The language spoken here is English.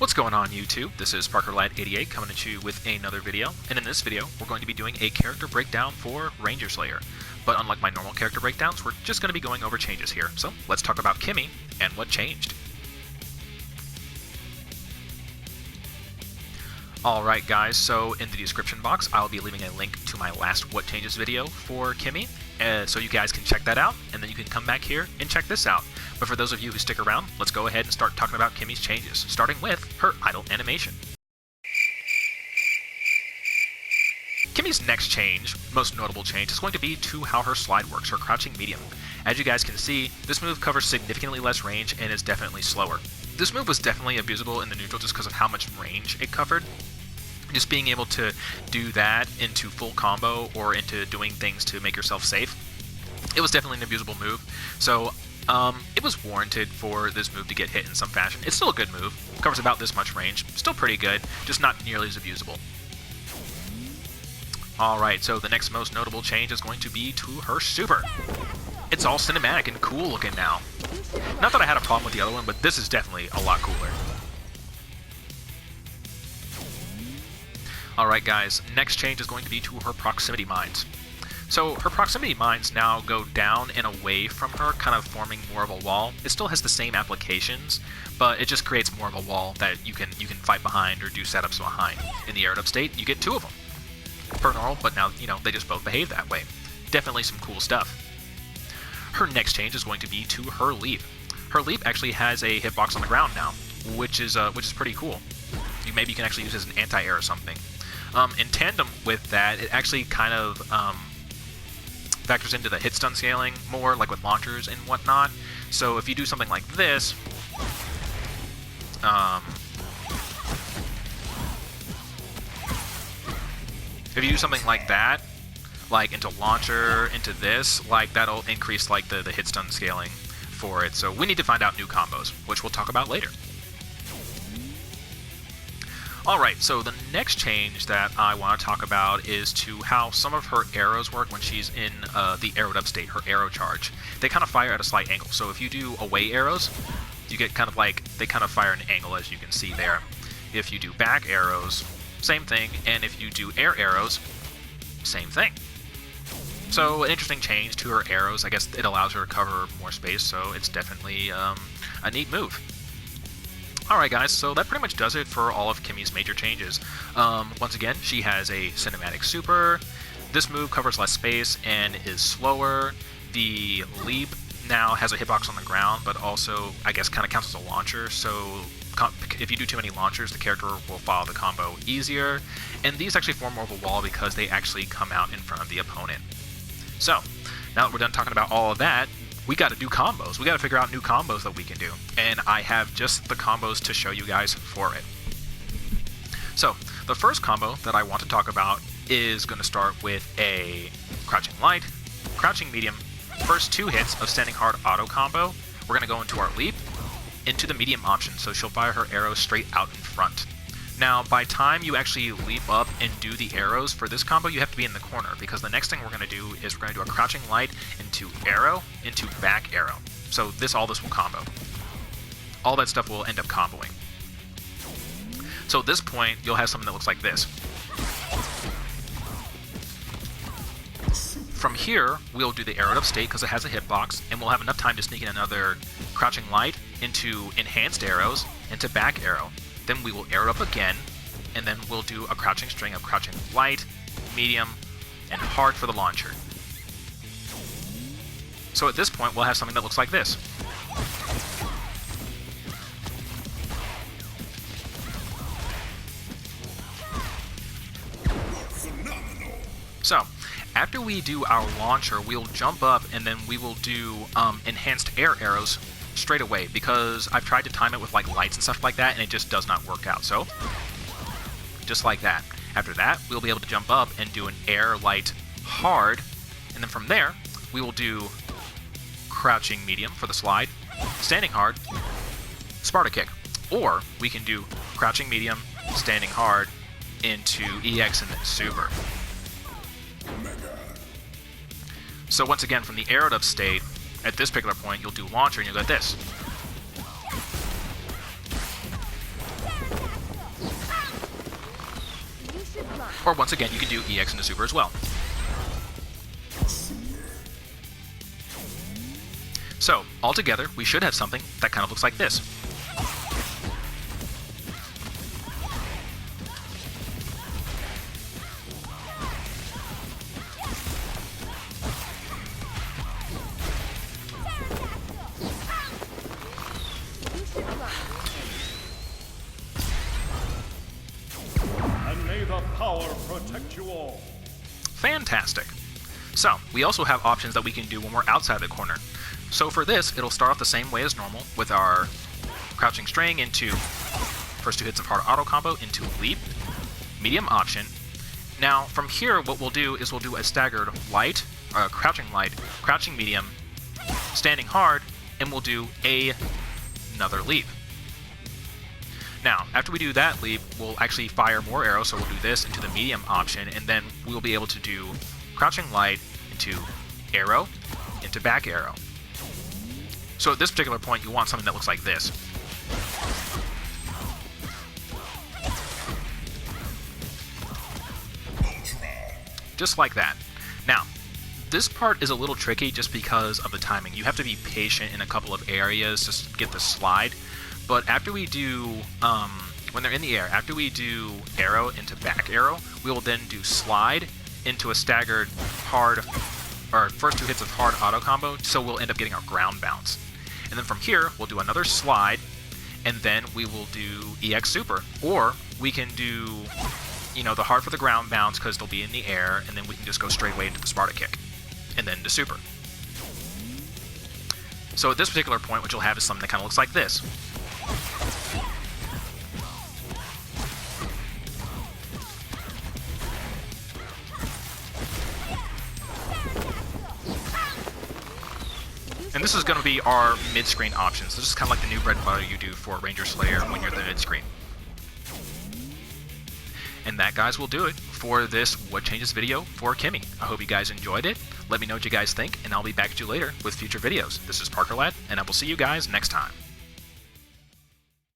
What's going on YouTube? This is ParkerLad88 coming at you with another video, and in this video we're going to be doing a character breakdown for Ranger Slayer. But unlike my normal character breakdowns, we're just going to be going over changes here. So let's talk about Kimmy and what changed. Alright guys, so in the description box I'll be leaving a link to my last What Changes video for Kimmy, so you guys can check that out, and then you can come back here and check this out. But for those of you who stick around, let's go ahead and start talking about Kimmy's changes, starting with her idle animation. Kimmy's next change, most notable change, is going to be to how her slide works, her crouching medium. As you guys can see, this move covers significantly less range and is definitely slower. This move was definitely abusable in the neutral just because of how much range it covered. Just being able to do that into full combo or into doing things to make yourself safe, it was definitely an abusable move. So it was warranted for this move to get hit in some fashion. It's still a good move, covers about this much range, still pretty good, just not nearly as abusable. Alright, so the next most notable change is going to be to her super. It's all cinematic and cool looking now. Not that I had a problem with the other one, but this is definitely a lot cooler. Alright guys, next change is going to be to her proximity mines. So her proximity mines now go down and away from her, kind of forming more of a wall. It still has the same applications, but it just creates more of a wall that you can fight behind or do setups behind. In the aired up state, you get two of them per normal, but now, you know, they just both behave that way. Definitely some cool stuff. Her next change is going to be to her leap. Her leap actually has a hitbox on the ground now, which is pretty cool. Maybe you can actually use it as an anti-air or something. In tandem with that, it actually kind of factors into the hit stun scaling more, like with launchers and whatnot. So if you do something like this, if you do something like that, like into launcher, into this, like that'll increase like the hit stun scaling for it. So we need to find out new combos, which we'll talk about later. Alright, so the next change that I want to talk about is to how some of her arrows work when she's in the arrowed up state, her arrow charge. They kind of fire at a slight angle, so if you do away arrows, you get kind of like, they kind of fire at an angle as you can see there. If you do back arrows, same thing, and if you do air arrows, same thing. So an interesting change to her arrows. I guess it allows her to cover more space, so it's definitely a neat move. Alright guys, so that pretty much does it for all of Kimmy's major changes. Once again, she has a cinematic super. This move covers less space and is slower. The leap now has a hitbox on the ground, but also, I guess, kind of counts as a launcher, so if you do too many launchers, the character will follow the combo easier. And these actually form more of a wall because they actually come out in front of the opponent. So, now that we're done talking about all of that, we got to do combos. We got to figure out new combos that we can do. And I have just the combos to show you guys for it. So, the first combo that I want to talk about is going to start with a crouching light, crouching medium, first two hits of standing hard auto combo. We're going to go into our leap, into the medium option, so she'll fire her arrows straight out in front. Now, by time you actually leap up and do the arrows for this combo, you have to be in the corner, because the next thing we're going to do is we're going to do a crouching light into arrow, into back arrow. So all this will combo. All that stuff will end up comboing. So at this point, you'll have something that looks like this. From here, we'll do the arrowed up state because it has a hitbox, and we'll have enough time to sneak in another crouching light into enhanced arrows, into back arrow. Then we will arrow up again, and then we'll do a crouching string of crouching light, medium, and hard for the launcher. So at this point, we'll have something that looks like this. So, after we do our launcher, we'll jump up, and then we will do enhanced air arrows straight away, because I've tried to time it with like lights and stuff like that, and it just does not work out. So just like that. After that, we'll be able to jump up and do an air light hard, and then from there we will do crouching medium for the slide, standing hard, Sparta kick, or we can do crouching medium, standing hard into EX and then super. So once again, from the arrowed up state, at this particular point, you'll do launcher and you'll go like this. Or once again, you can do EX into Super as well. So, altogether, we should have something that kind of looks like this. And may the power protect you all. Fantastic. So, we also have options that we can do when we're outside the corner. So for this, it'll start off the same way as normal with our crouching string into first 2 hits of hard auto combo into leap, medium option. Now from here, what we'll do is we'll do a staggered light, crouching medium, standing hard, and we'll do another leap. Now, after we do that leap, we'll actually fire more arrows, so we'll do this into the medium option, and then we'll be able to do crouching light into arrow, into back arrow. So at this particular point, you want something that looks like this. Just like that. Now, this part is a little tricky just because of the timing. You have to be patient in a couple of areas to get the slide. But after we do, when they're in the air, after we do arrow into back arrow, we will then do slide into a staggered hard, or first 2 hits of hard auto combo, so we'll end up getting our ground bounce. And then from here, we'll do another slide, and then we will do EX Super. Or we can do, you know, the hard for the ground bounce because they'll be in the air, and then we can just go straight away into the Sparta kick, and then to Super. So at this particular point, what you'll have is something that kind of looks like this. And this is going to be our mid-screen options. This is kind of like the new bread and butter you do for Ranger Slayer when you're at the mid-screen. And that, guys, will do it for this What Changes video for Kimmy. I hope you guys enjoyed it. Let me know what you guys think, and I'll be back at you later with future videos. This is Parker Lad, and I will see you guys next time.